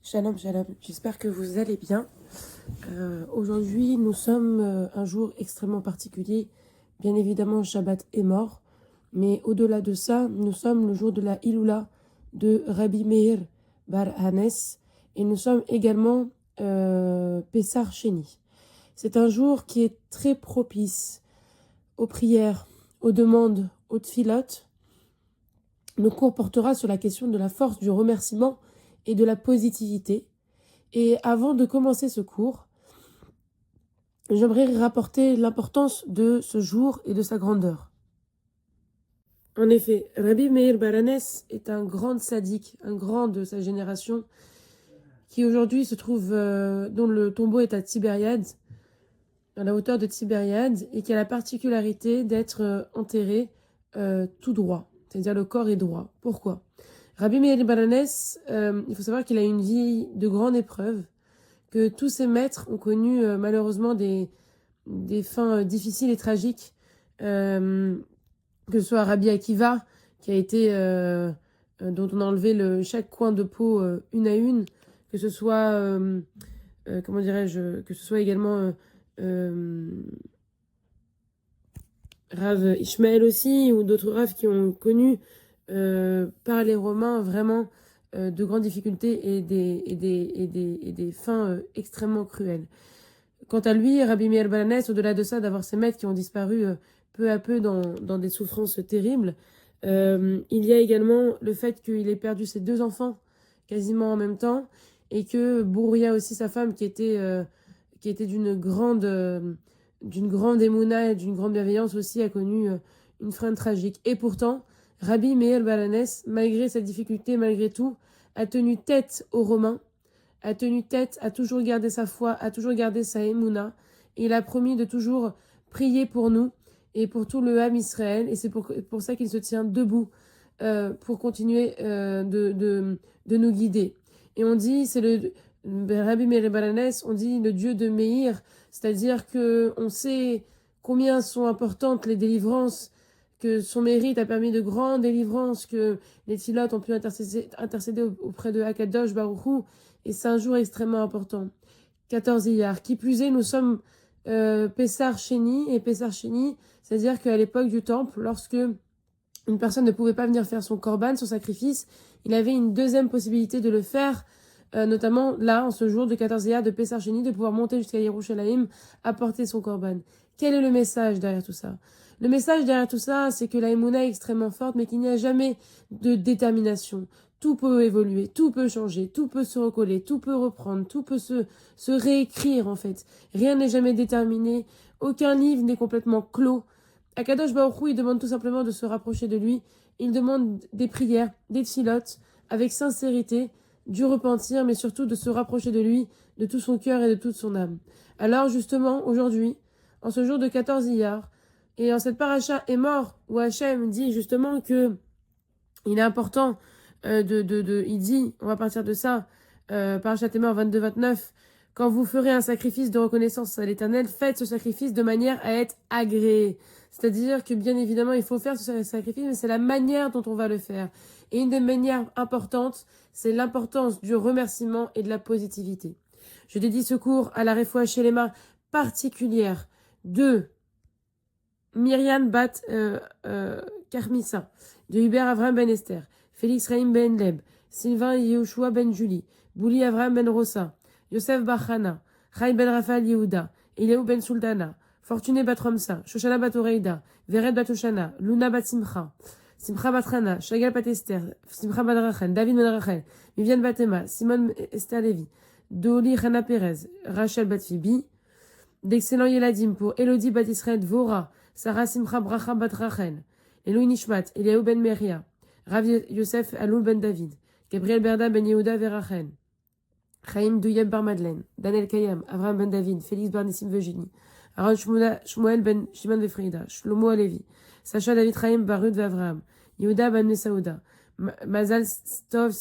Shalom, shalom. J'espère que vous allez bien. Aujourd'hui, nous sommes un jour extrêmement particulier. Bien évidemment, Shabbat est mort. Mais au-delà de ça, nous sommes le jour de la Iloula de Rabbi Meir Bar Hanes. Et nous sommes également Pessar Sheni. C'est un jour qui est très propice aux prières, aux demandes, aux tfilotes. Le cours portera sur la question de la force du remerciement et de la positivité. Et avant de commencer ce cours, j'aimerais rapporter l'importance de ce jour et de sa grandeur. En effet, Rabbi Meir Bar Hanes est un grand sadique, un grand de sa génération, qui aujourd'hui se trouve, dont le tombeau est à Tibériade, à la hauteur de Tibériade, et qui a la particularité d'être enterré tout droit, c'est-à-dire le corps est droit. Pourquoi ? Rabbi Meir Bar Hanes, il faut savoir qu'il a une vie de grande épreuve, que tous ses maîtres ont connu malheureusement des fins difficiles et tragiques, que ce soit Rabbi Akiva, qui a été, dont on a enlevé chaque coin de peau une à une, que ce soit, comment dirais-je, que ce soit également Rav Ishmael aussi, ou d'autres Rav qui ont connu par les Romains vraiment de grandes difficultés et des fins extrêmement cruelles. Quant à lui, Rabbi Meir Bar Hanes, au-delà de ça, d'avoir ses maîtres qui ont disparu peu à peu dans des souffrances terribles, il y a également le fait qu'il ait perdu ses deux enfants quasiment en même temps, et que Bouria aussi, sa femme, qui était d'une grande émouna et d'une grande bienveillance aussi, a connu une fin tragique. Et pourtant, Rabbi Meir Bar Hanes, malgré cette difficulté, malgré tout, a tenu tête aux Romains, a tenu tête, a toujours gardé sa foi, a toujours gardé sa émouna, et il a promis de toujours prier pour nous et pour tout le Ham Israël, et c'est pour ça qu'il se tient debout pour continuer de nous guider. Et on dit, c'est le Rabbi Meir Bar Hanes, on dit le Dieu de Meir, c'est-à-dire que on sait combien sont importantes les délivrances, que son mérite a permis de grandes délivrances, que les Tfilotes ont pu intercéder auprès de Hakadosh Baruch Hu, et c'est un jour extrêmement important. 14 Iyar. Qui plus est, nous sommes Pessar Sheni, et Pessar Sheni, c'est-à-dire qu'à l'époque du temple, lorsque une personne ne pouvait pas venir faire son korban, son sacrifice, il avait une deuxième possibilité de le faire, notamment là, en ce jour de 14 Iyar de Pessar Sheni, de pouvoir monter jusqu'à Yerushalayim, apporter son korban. Quel est le message derrière tout ça ? Le message derrière tout ça, c'est que la émouna est extrêmement forte, mais qu'il n'y a jamais de détermination. Tout peut évoluer, tout peut changer, tout peut se recoller, tout peut reprendre, tout peut se réécrire en fait. Rien n'est jamais déterminé, aucun livre n'est complètement clos. Akadosh Baruch Hu, il demande tout simplement de se rapprocher de lui. Il demande des prières, des tfilotes, avec sincérité, du repentir, mais surtout de se rapprocher de lui, de tout son cœur et de toute son âme. Alors justement, aujourd'hui, en ce jour de 14 Iyar, et en cette paracha est mort, où Hachem dit justement que il est important il dit, on va partir de ça, parachat est mort 22-29, quand vous ferez un sacrifice de reconnaissance à l'Éternel, faites ce sacrifice de manière à être agréé. C'est-à-dire que bien évidemment, il faut faire ce sacrifice, mais c'est la manière dont on va le faire. Et une des manières importantes, c'est l'importance du remerciement et de la positivité. Je dédie ce cours à la Refoua Shelema particulière de Myriam Bat Karmissa, de Hubert Avraham Ben Esther, Félix Raïm Ben Leb, Sylvain Yehoshua Ben Julie, Bouli Avraham Ben Rossa, Yosef Bachana, Chaim Ben Raphaël Yehuda, Eliaou Ben Sultana, Fortuné Bat Romsa, Shoshana Bat Oreida, Vered Bat Oshana, Luna Bat Simcha, Simcha Bat Rana, Shagal Bat Esther, Simcha Bat Rachel, David Ben Rachel, Viviane Batema, Simone Esther Lévy, Doli Rana Perez, Rachel Bat Fibi, d'excellents Yeladim pour Elodie Bat Israël Vora, Sarah Simcha Bracha Bat Rachel, Elohim Nishmat, Eliaou Ben Meria, Rav Yosef Aloul Ben David, Gabriel Berda Ben Yehuda Verachel, Chaim Douyeb Bar Madeleine, Daniel Kayam, Avraham Ben David, Félix Bar Nissim Virginie, Aaron Shmuel Ben Shimon Vefrida, Shlomo Alevi, Sacha David Chaim Barud Avraham, Yehuda Ben Mesaouda, Mazal Stov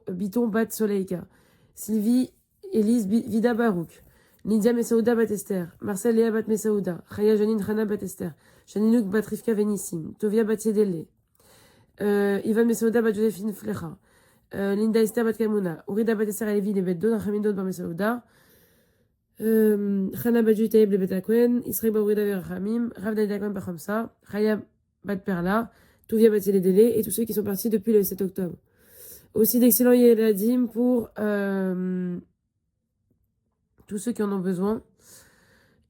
Biton Bat Soleika, Sylvie Elise Vida Barouk, Lydia Mesaouda Bat Esther, Marcel Léa Bat Mesaouda, Chaya Janine Chana Bat Esther, Janinouk Bat Rivka Venissim, Tovia Bat Yedele, Ivan Mesaouda Bat Joséphine Flecha, Linda Esther Bat Kamuna, Urida Bat Esther Levi le Bet Dod, Hamidot Bar Mesauda, Chana Bat Juitaïb le Bet Akwen, Israël Ba Urida Verhamim, Rav David Akwen Bachamsa, Chaya Bat Perla, Touvia Bat Délé et tous ceux qui sont partis depuis le 7 octobre. Aussi d'excellents Yeladim pour tous ceux qui en ont besoin.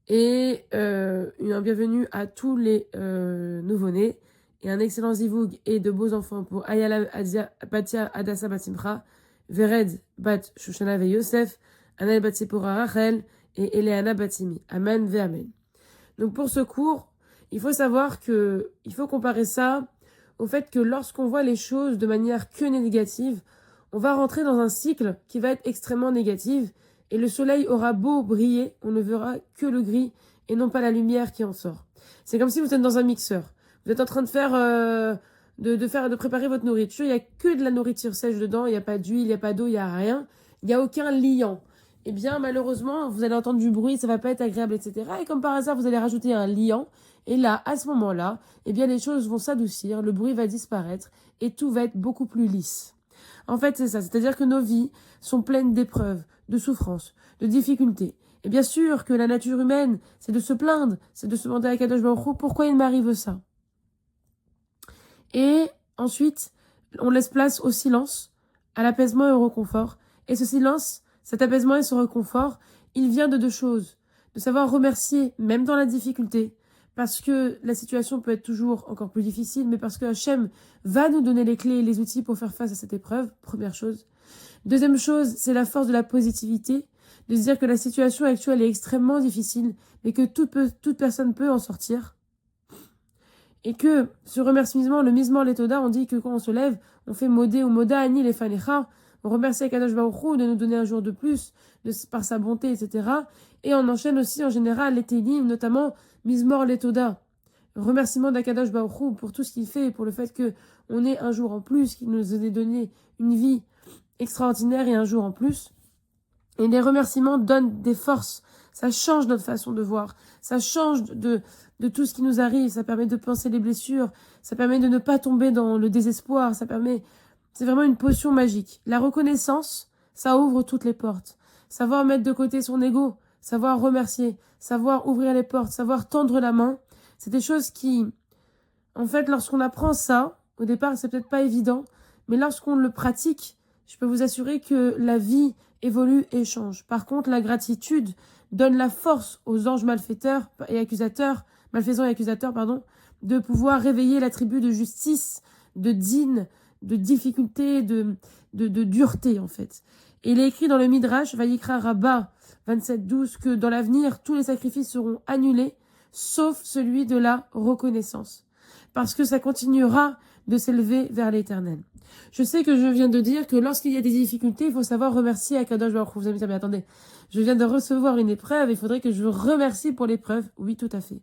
Et un bienvenue à tous les nouveau-nés. Et un excellent zivoug et de beaux enfants pour Ayala Batia Adassa Batimcha, Vered Bat Shoshana Ve Yosef, Anel Batsipora Rachel et Eleana Batimi. Amen ve Amen. Donc pour ce cours, il faut savoir que il faut comparer ça au fait que lorsqu'on voit les choses de manière que négative, on va rentrer dans un cycle qui va être extrêmement négatif et le soleil aura beau briller, on ne verra que le gris et non pas la lumière qui en sort. C'est comme si vous êtes dans un mixeur. Vous êtes en train de faire, de préparer votre nourriture. Il n'y a que de la nourriture sèche dedans. Il n'y a pas d'huile, il n'y a pas d'eau, il n'y a rien. Il n'y a aucun liant. Eh bien, malheureusement, vous allez entendre du bruit, ça va pas être agréable, etc. Et comme par hasard, vous allez rajouter un liant. Et là, à ce moment-là, eh bien, les choses vont s'adoucir, le bruit va disparaître et tout va être beaucoup plus lisse. En fait, c'est ça. C'est-à-dire que nos vies sont pleines d'épreuves, de souffrances, de difficultés. Et bien sûr que la nature humaine, c'est de se plaindre, c'est de se demander à Kadosh Baruch Hu, pourquoi il m'arrive ça? Et ensuite, on laisse place au silence, à l'apaisement et au réconfort. Et ce silence, cet apaisement et ce réconfort, il vient de deux choses. De savoir remercier, même dans la difficulté, parce que la situation peut être toujours encore plus difficile, mais parce que Hachem va nous donner les clés et les outils pour faire face à cette épreuve, première chose. Deuxième chose, c'est la force de la positivité, de se dire que la situation actuelle est extrêmement difficile, mais que toute personne peut en sortir. Et que ce remerciement, le mismor letoda, on dit que quand on se lève, on fait modé ou moda ani les fanecha, on remercie Akadosh Baruch Hu de nous donner un jour de plus, par sa bonté, etc. Et on enchaîne aussi en général les télim, notamment mismor letoda, remerciement d'Akadosh Baruch Hu pour tout ce qu'il fait, pour le fait que on ait un jour en plus, qu'il nous ait donné une vie extraordinaire et un jour en plus. Et les remerciements donnent des forces, ça change notre façon de voir, ça change de tout ce qui nous arrive, ça permet de penser les blessures, ça permet de ne pas tomber dans le désespoir, c'est vraiment une potion magique. La reconnaissance, ça ouvre toutes les portes. Savoir mettre de côté son ego, savoir remercier, savoir ouvrir les portes, savoir tendre la main, c'est des choses qui, en fait, lorsqu'on apprend ça, au départ, c'est peut-être pas évident, mais lorsqu'on le pratique, je peux vous assurer que la vie évolue et change. Par contre, la gratitude donne la force aux anges malfaiteurs et malfaisants et accusateurs, de pouvoir réveiller l'attribut de justice, de din, de difficulté, de dureté, en fait. Et il est écrit dans le Midrash, Vayikra Rabbah 27-12, que dans l'avenir, tous les sacrifices seront annulés, sauf celui de la reconnaissance. Parce que ça continuera de s'élever vers l'éternel. Je sais que je viens de dire que lorsqu'il y a des difficultés, il faut savoir remercier Akadosh Baruch Hu. Vous allez me dire, mais attendez, je viens de recevoir une épreuve, il faudrait que je remercie pour l'épreuve. Oui, tout à fait.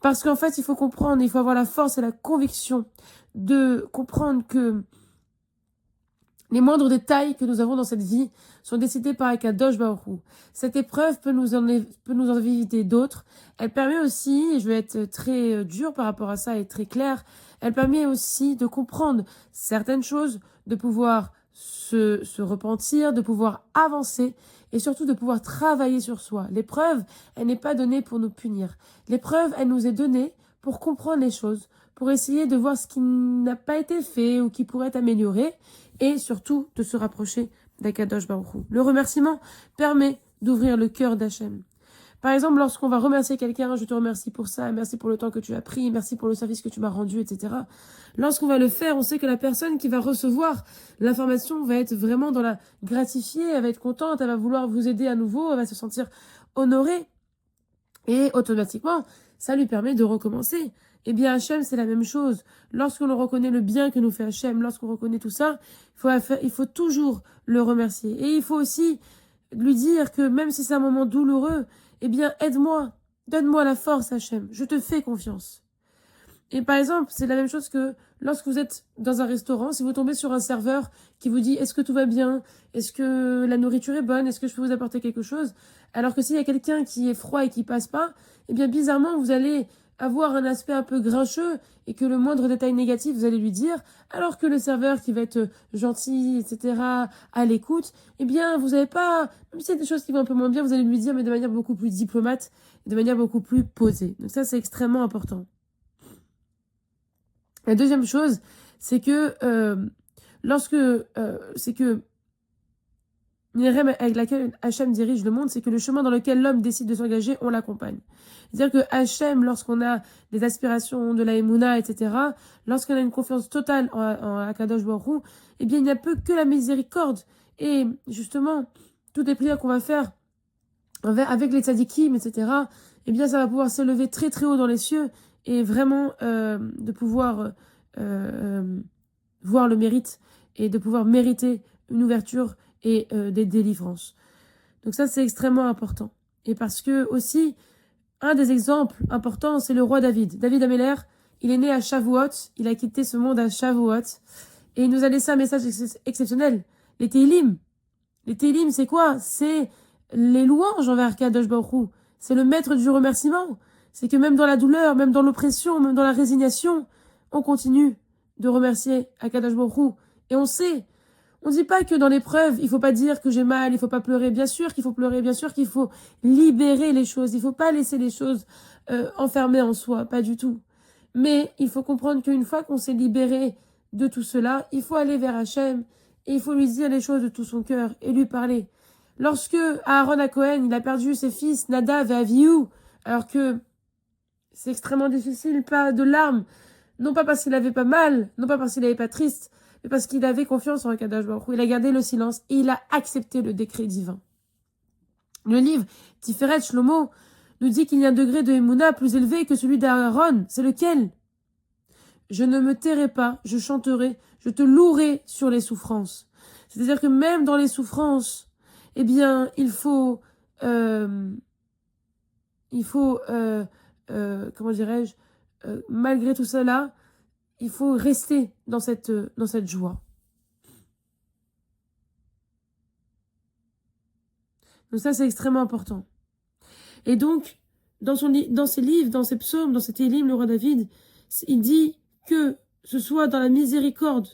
Parce qu'en fait, il faut comprendre, il faut avoir la force et la conviction de comprendre que les moindres détails que nous avons dans cette vie sont décidés par Akadosh Baruch Hu. Cette épreuve peut nous en éviter d'autres. Elle permet aussi, et je vais être très dure par rapport à ça et très claire, elle permet aussi de comprendre certaines choses, de pouvoir se repentir, de pouvoir avancer et surtout de pouvoir travailler sur soi. L'épreuve, elle n'est pas donnée pour nous punir. L'épreuve, elle nous est donnée pour comprendre les choses, pour essayer de voir ce qui n'a pas été fait ou qui pourrait être amélioré et surtout de se rapprocher d'Akadosh Baruch Hu. Le remerciement permet d'ouvrir le cœur d'Hachem. Par exemple, lorsqu'on va remercier quelqu'un, je te remercie pour ça, merci pour le temps que tu as pris, merci pour le service que tu m'as rendu, etc. Lorsqu'on va le faire, on sait que la personne qui va recevoir l'information va être vraiment dans la gratifiée, elle va être contente, elle va vouloir vous aider à nouveau, elle va se sentir honorée. Et automatiquement, ça lui permet de recommencer. Eh bien, Hachem, c'est la même chose. Lorsqu'on reconnaît le bien que nous fait Hachem, lorsqu'on reconnaît tout ça, il faut toujours le remercier. Et il faut aussi lui dire que même si c'est un moment douloureux, eh bien, aide-moi, donne-moi la force, Hachem, je te fais confiance. Et par exemple, c'est la même chose que lorsque vous êtes dans un restaurant, si vous tombez sur un serveur qui vous dit « Est-ce que tout va bien? Est-ce que la nourriture est bonne? Est-ce que je peux vous apporter quelque chose ?» Alors que s'il y a quelqu'un qui est froid et qui passe pas, eh bien, bizarrement, vous allez avoir un aspect un peu grincheux et que le moindre détail négatif, vous allez lui dire, alors que le serveur qui va être gentil, etc., à l'écoute, eh bien, vous n'avez pas, même si c'est des choses qui vont un peu moins bien, vous allez lui dire, mais de manière beaucoup plus diplomate, de manière beaucoup plus posée. Donc ça, c'est extrêmement important. La deuxième chose, c'est que une règle avec laquelle Hachem dirige le monde, c'est que le chemin dans lequel l'homme décide de s'engager, on l'accompagne. C'est-à-dire que Hachem, lorsqu'on a des aspirations de la Emouna, etc., lorsqu'on a une confiance totale en Akadosh Baruch Hu, eh bien, il n'y a peu que la miséricorde. Et justement, toutes les prières qu'on va faire avec les tzadikim, etc., eh bien, ça va pouvoir s'élever très très haut dans les cieux et vraiment de pouvoir voir le mérite et de pouvoir mériter une ouverture et des délivrances. Donc ça, c'est extrêmement important. Et parce que aussi, un des exemples importants, c'est le roi David. David Améler, il est né à Shavuot, il a quitté ce monde à Shavuot, et il nous a laissé un message exceptionnel. Les Tehillim. Les Tehillim, c'est quoi? C'est les louanges envers Kadosh Baruch Hu. C'est le maître du remerciement. C'est que même dans la douleur, même dans l'oppression, même dans la résignation, on continue de remercier Akadosh Baruch Hu. Et on sait, on dit pas que dans l'épreuve, il faut pas dire que j'ai mal, il faut pas pleurer. Bien sûr qu'il faut pleurer, bien sûr qu'il faut libérer les choses. Il faut pas laisser les choses enfermées en soi, pas du tout. Mais il faut comprendre qu'une fois qu'on s'est libéré de tout cela, il faut aller vers Hachem et il faut lui dire les choses de tout son cœur et lui parler. Lorsque Aaron à Cohen, il a perdu ses fils Nadav et Avihu, alors que c'est extrêmement difficile, pas de larmes, non pas parce qu'il avait pas mal, non pas parce qu'il avait pas triste, mais parce qu'il avait confiance en Akadosh Baruch Hu. Il a gardé le silence et il a accepté le décret divin. Le livre Tiferet Shlomo nous dit qu'il y a un degré de Emouna plus élevé que celui d'Aaron. C'est lequel? Je ne me tairai pas, je chanterai, je te louerai sur les souffrances. C'est-à-dire que même dans les souffrances, eh bien, il faut comment dirais-je, malgré tout cela, il faut rester dans cette joie. Donc ça, c'est extrêmement important. Et donc, dans ses livres, dans ses psaumes, dans ses télim, le roi David, il dit que ce soit dans la miséricorde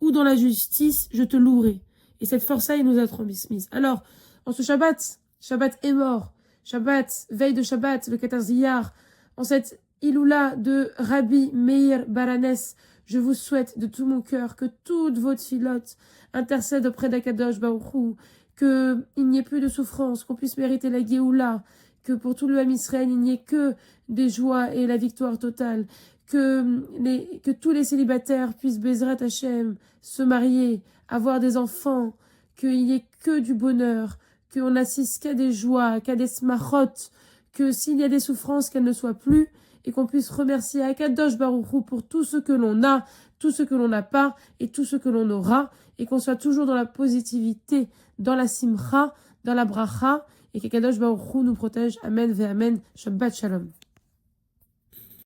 ou dans la justice, je te louerai. Et cette force-là, il nous a transmise. Alors, en ce Shabbat est mort, Shabbat, veille de Shabbat, le 14 Iyar, en cette Iloula de Rabbi Meir Baranes, je vous souhaite de tout mon cœur que toutes vos tfilotes intercèdent auprès d'Akadosh Baruch Hu, qu'il n'y ait plus de souffrance, qu'on puisse mériter la Géoula, que pour tout le Ham Israël, il n'y ait que des joies et la victoire totale, que tous les célibataires puissent Bezrat Hashem, se marier, avoir des enfants, qu'il n'y ait que du bonheur, qu'on n'assiste qu'à des joies, qu'à des smachot, que s'il y a des souffrances, qu'elles ne soient plus, et qu'on puisse remercier Akadosh Baruch Hu pour tout ce que l'on a, tout ce que l'on n'a pas, et tout ce que l'on aura, et qu'on soit toujours dans la positivité, dans la simcha, dans la bracha, et qu'Akadosh Baruch Hu nous protège. Amen ve Amen. Shabbat Shalom.